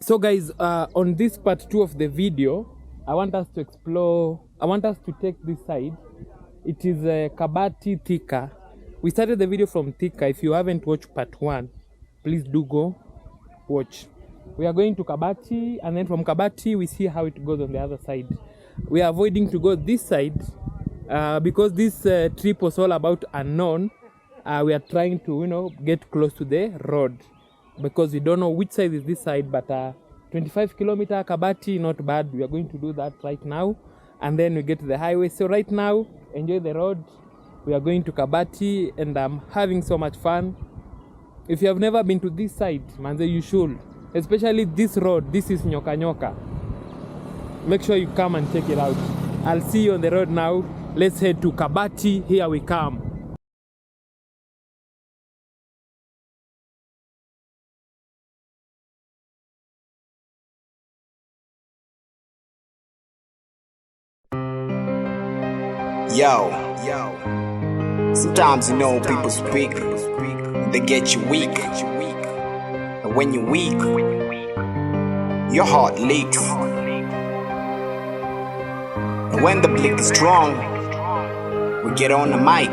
So guys, on this part 2 of the video, I want us to take this side. It is Kabati Thika. We started the video from Thika. If you haven't watched part 1, please do go watch. We are going to Kabati, and then from Kabati we see how it goes on the other side. We are avoiding to go this side because this trip was all about unknown. We are trying to get close to the road because we don't know which side is this side, but 25 kilometer Kabati, not bad. We are going to do that right now, and then we get to the highway. So right now, enjoy the road. We are going to Kabati, and I'm having so much fun. If you have never been to this side, manze, you should. Especially this road. This is Nyoka Nyoka. Make sure you come and check it out. I'll see you on the road now. Let's head to Kabati. Here we come. Yo, sometimes people speak, they get you weak, and when you're weak, your heart leaks, and when the blick is strong, we get on the mic.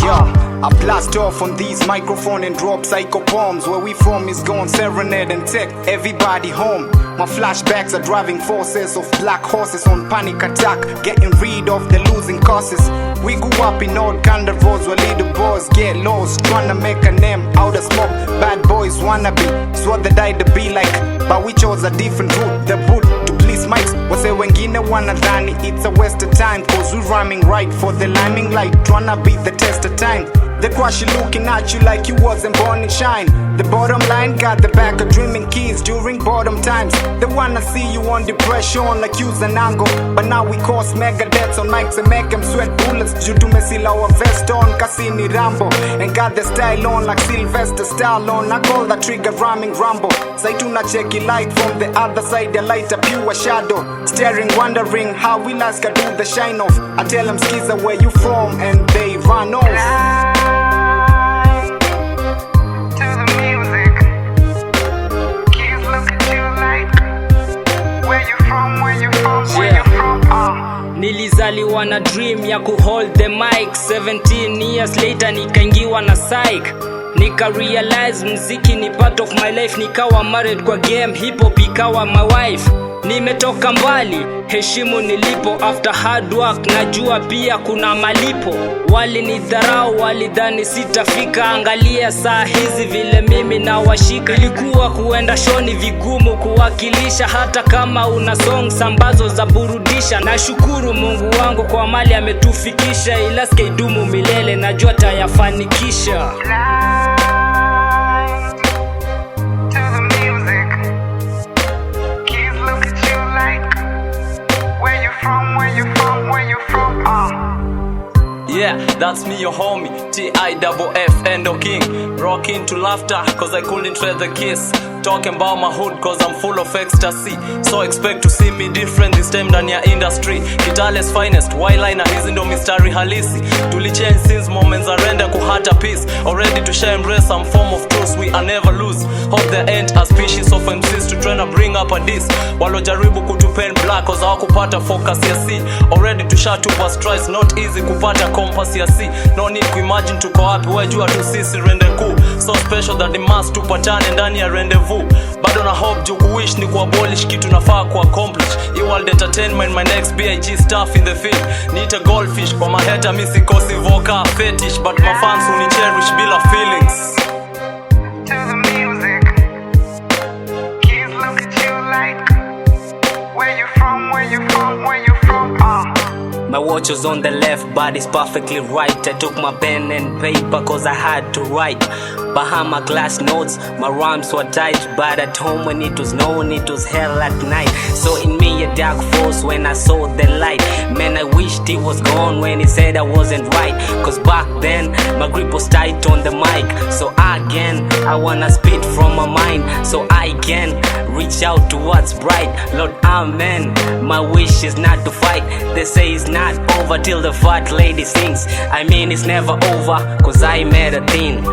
Yo, I blast off on these microphone and drop psycho bombs. Where we from is going serenade and take everybody home. My flashbacks are driving forces of black horses on panic attack, getting rid of the losing causes. We grew up in old kind of roads where little boys get lost, trying to make a name out of smoke. Bad boys wanna be, it's what they died to be like, but we chose a different route, the boot to please mics. Wase wengine wanadhani it's a waste of time, cause we rhyming right for the liming light, trying to beat the test of time. The crush you looking at you like you wasn't born in shine. The bottom line got the back of dreaming kids during bottom times. They wanna see you on depression like you's an angle, but now we cause mega deaths on mics and make them sweat bullets. Due to mesila our vest on Cassini Rambo, and got the style on like Sylvester Stallone. I call that trigger rhyming Rambo. Say to not check it light from the other side, the light a pure shadow. Staring, wondering how we last can do the shine off. I tell them skiza where you from and they run off. Nilizaliwa na dream ya kuhold the mic. 17 years later nikaingiwa na psych. Nika realize muziki ni part of my life. Nikawa married kwa game, hip hop ikawa my wife. Nimetoka mbali, heshimu nilipo. After hard work najua pia kuna malipo. Walinidharau, walidhani sitafika. Angalia saa hizi vile mimi na washika. Ilikuwa kuenda shoni vigumu kuwakilisha, hata kama una songs ambazo za burudisha. Nashukuru Mungu wangu kwa mali ametufikisha, ila skaidumu milele najua tayafanikisha. Yeah, that's me, your homie, T-I-double-F, Endo King. Rocking to laughter, cause I couldn't trade the kiss. Talking about my hood, cause I'm full of ecstasy. So expect to see me different this time than your industry. Kitale's finest, Y-liner, hizi ndo mistari halisi. Tulichange since moments arenda kuhata peace. Already to share embrace some form of truth, we are never lose. Hope there ain't a species of MCs to try to bring up a diss. Walojaribu kutupen black, cause hawakupata focus ya C. Already to share tupa strides, not easy kupata compass ya C. No need to imagine tuko wapi, wajua tu sisi rende kuu. So special that the mass tupatane ndani ya rendezvous. Bado na hope juu kuwish ni kuabolish kitu nafaa kuaccomplish. E-world entertainment, my next BIG staff in the field. Need a goldfish, kwa maheta misi kosi voka fetish. But my fans uni cherish bila feelings. To the music, kids look at you like, where you from, where you from, where you from, My watch was on the left, but it's perfectly right. I took my pen and paper cause I had to write. Bahama glass notes, my rhymes were tight, but at home when it was known, it was hell at night. So in me a dark force when I saw the light. Man, I wished he was gone when he said I wasn't right. Cause back then, my grip was tight on the mic. So again, I wanna spit from my mind, so I can reach out to what's bright. Lord, amen. My wish is not to fight. They say it's not over till the fat lady sings. I mean it's never over, cause I made a thing.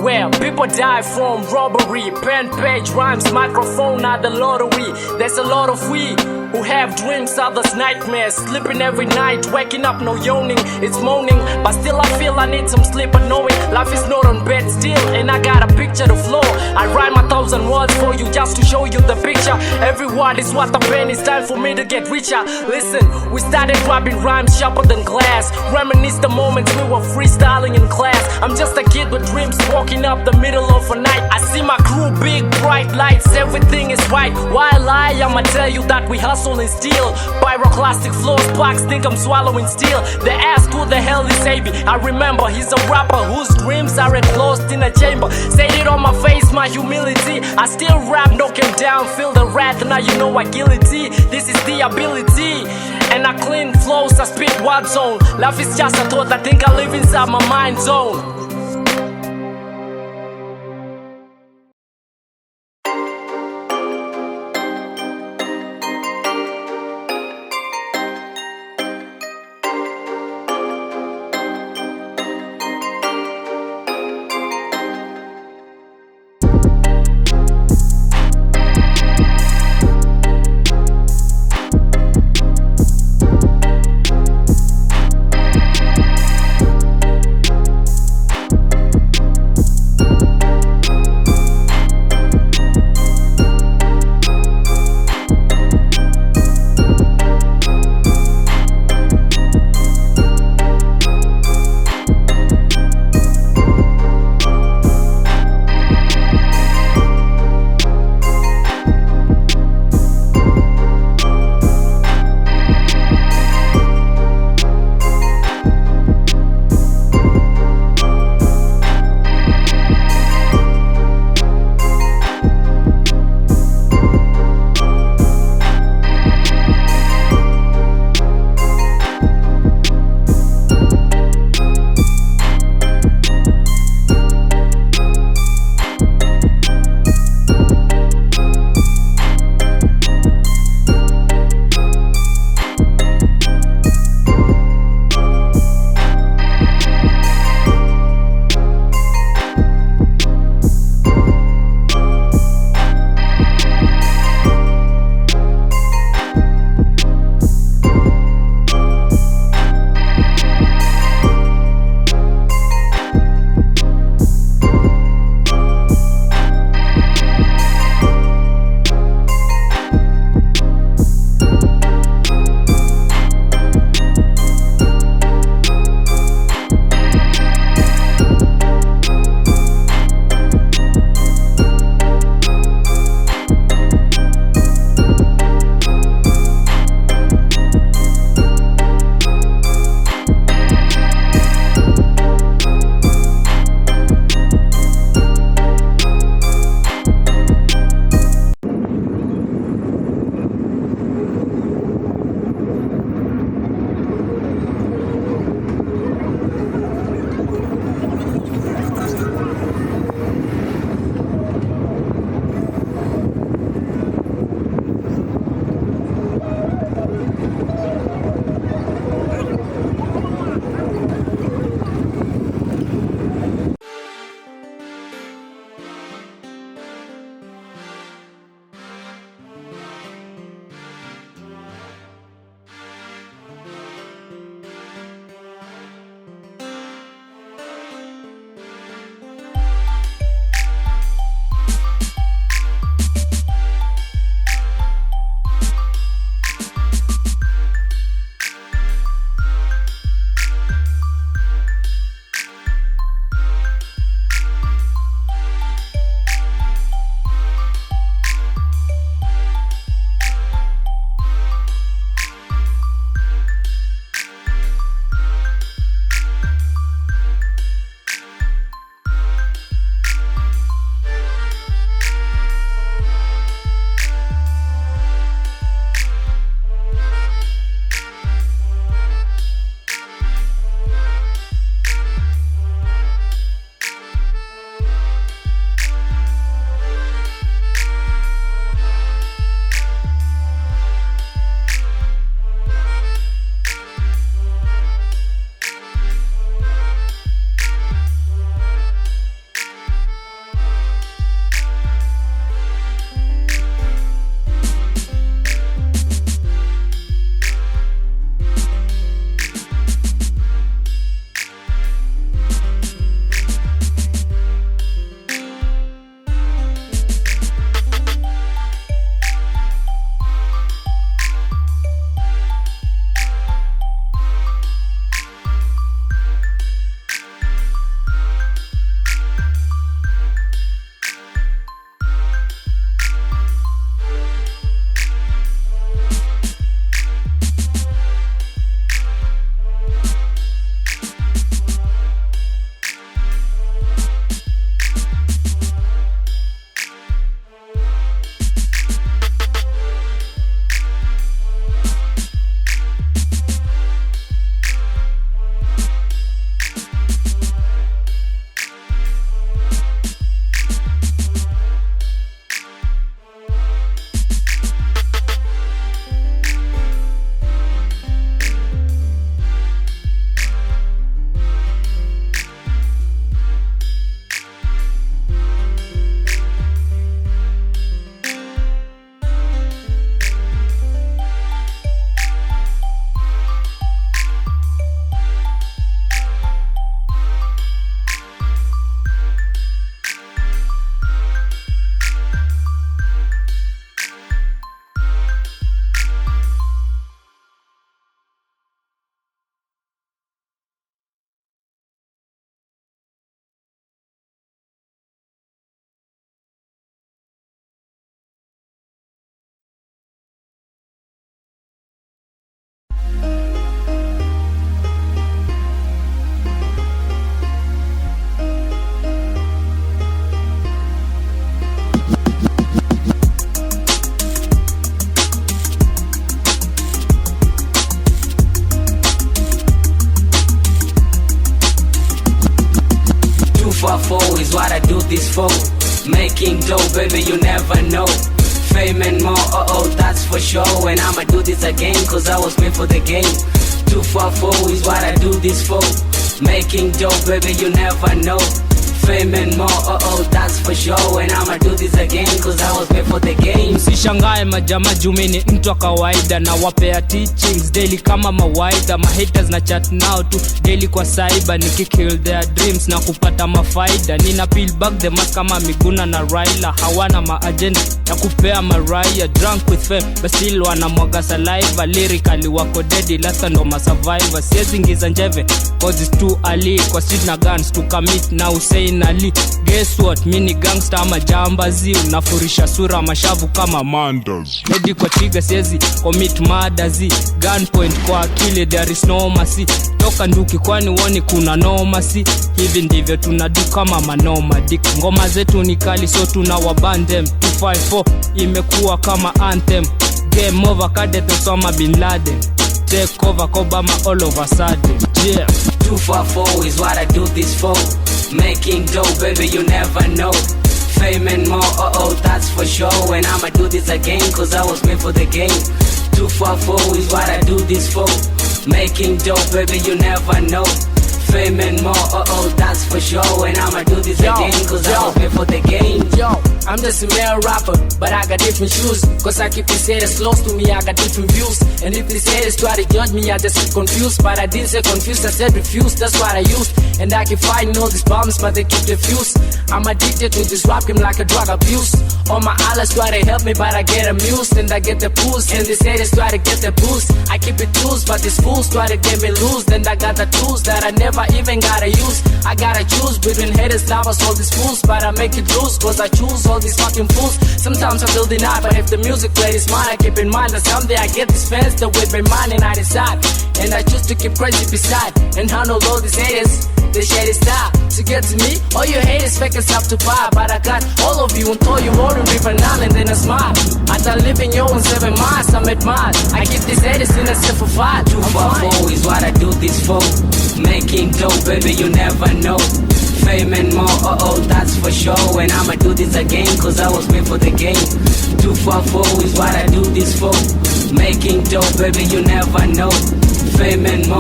where people die from robbery. Pen, page, rhymes, microphone are the lottery. There's a lot of we who have dreams, others nightmares. Sleeping every night, waking up no yawning. It's moaning, but still I feel I need some sleep. But knowing life is not on bed still, and I got a picture to flow. I rhyme 1,000 words for you just to show you the picture. Every word is what I pen. It's time for me to get richer. Listen, we started rubbing rhymes sharper than glass. Reminisce the moments we were freestyling in class. I'm just a kid with dreams, walking up the middle of a night. I see my crew, big bright lights, everything is right. Why lie? I'ma tell you that we hustle and steal. Pyroclastic flows, sparks think I'm swallowing steel. They ask who the hell is AB. I remember he's a rapper whose dreams are enclosed in a chamber. Said it on my face, my humility. I still rap, knocking down, feel the wrath. Now you know agility. This is the ability. And I clean flows, I spit word zone. Life is just a thought, I think I live inside my mind zone. this for? Making dough, baby, you never know. Fame and more, that's for sure. And I'ma do this again, cause I was made for the game. 244 is what I do this for. Making dough, baby, you never know. Fame and more, that's for sure. And I'ma do this again, cause I was made for the game. Sishangae majama jumini mtu wa kawaida, na wapea teachings daily kama mawaida. Mahaters na chat now tu daily kwa cyber, nikikill their dreams na kupata mafaida. Nina peel back the mask kama Miguna na Raila. Hawana maagenda ya kupea maraya. Drunk with fame but still wana mwaga saliva. Lyrically wako dead, last ndo masurvivor. Siezi ngiza njeve cause it's too early. Kwa street na guns to commit now say Ali. Guess what, mini gangster ama jambazi. Unafurisha sura mashavu kama Mandas. Ready kwa trigger siezi commit murderzi. Gunpoint kwa akili there is no mercy. Toka nduki kwani woni kuna no mercy. Hivi ndivyo tunadu kama manoma dik. Ngoma zetu ni kali so tunawabandem. 254 imekuwa kama anthem. Game over Cadet Osama Bin Laden. Take over Obama all of a sudden. Yeah, 244 is what I do this for. Making dough, baby, you never know. Fame and more, that's for sure. And I'ma do this again, cause I was made for the game. 244 is what I do this for. Making dough, baby, you never know. Fame and more, that's for sure. And I'ma do this again, cause I was made for the game. Yo, I'm just a male rapper, but I got different shoes. Cause I keep these haters close to me, I got different views. And if these haters try to judge me, I just get confused. But I didn't say confused, I said refused, that's what I used. And I keep fighting all these bombs, but they keep diffused. I'm addicted to this rap game like a drug abuse. All my allies try to help me, but I get amused. And I get the boost, and these haters try to get the boost. I keep it loose, but these fools try to get me loose. Then I got the tools that I never even gotta use. I gotta choose between haters, lovers, all these fools. But I make it loose, cause I choose all these fucking fools. Sometimes I feel denied, but if the music play is mine, I keep in mind that someday I get these fans that with my mind and I decide. And I choose to keep crazy beside. And handle all these haters, they share this style. To get to me, all your haters fake us up to buy. But I got all of you and told you more than River Nile and then I smile. I done living yo in 7 miles, I'm admired. I keep these haters in a set for 5. 244 is what I do this for. Making dough, baby, you never know. Fame and more, that's for sure. And I'ma do this again, cause I was made for the game. 244 is what I do this for. Making dough, baby, you never know. Fame and more,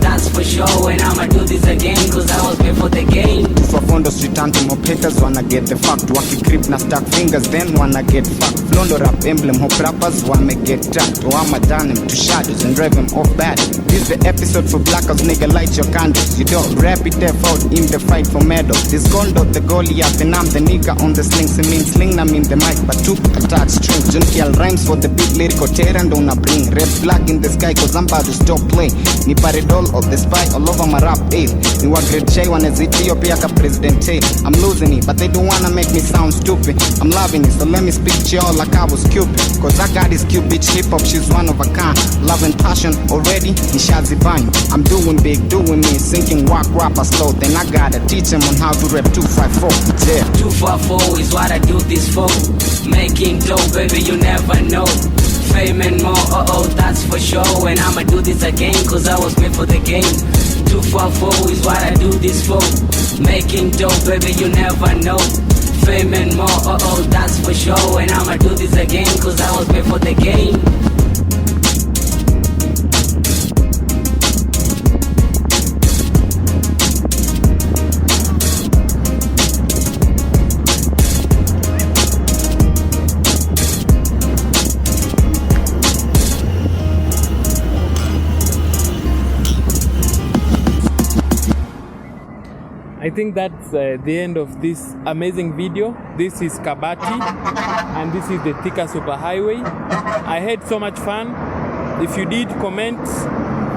that's for sure. And I'ma do this again, cause I was made for the game. Fondo street to more haters wanna get the fact. Waki creep na stack fingers then wanna get fucked. Flondo rap emblem hop rappers wanna get trapped. Or I'ma turn him to shadows and drive him off bad. This the episode for blackers, nigga, light your candles. You don't rap it there out in the fight for medals. This Gondo the Goliath and I'm the nigga on the sling. Se mean sling na mean the mic but two attach string. Junkial rhymes for the beat lyrical tear and don't bring. Red flag in the sky cause I'm about to stop play. Ni paridol of the spy all over my rap ale. Ni wa great shay wanna Ethiopia ka President Tate. I'm losing it but they don't wanna make me sound stupid. I'm loving it so let me speak to y'all like I was Cupid. Cause I got this cute bitch hip hop, she's one of a kind. Love and passion already in Shazi Vine. I'm doing big, doing me, sinking walk rapper slow. Then I gotta teach them on how to rap 254. Yeah. 244 is what I do this for. Making dough, baby, you never know. Fame and more, that's for sure. And I'ma do this again, cause I was made for the game. 244 is what I do this for. Making dough, baby, you never know. Fame and more, that's for sure. And I'ma do this again, cause I was made for the game. I think that's the end of this amazing video. This is Kabati and this is the Thika Superhighway. I had so much fun. If you did, comment.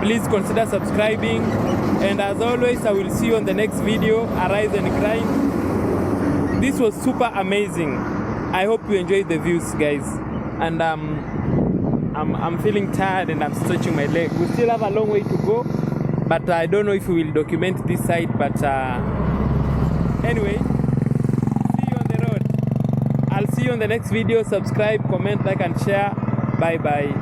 Please consider subscribing. And as always, I will see you on the next video. Arise and grind. This was super amazing. I hope you enjoyed the views, guys. And I'm feeling tired and I'm stretching my leg. We still have a long way to go. But I don't know if we will document this side, but anyway, see you on the road. I'll see you on the next video. Subscribe, comment, like and share. Bye bye.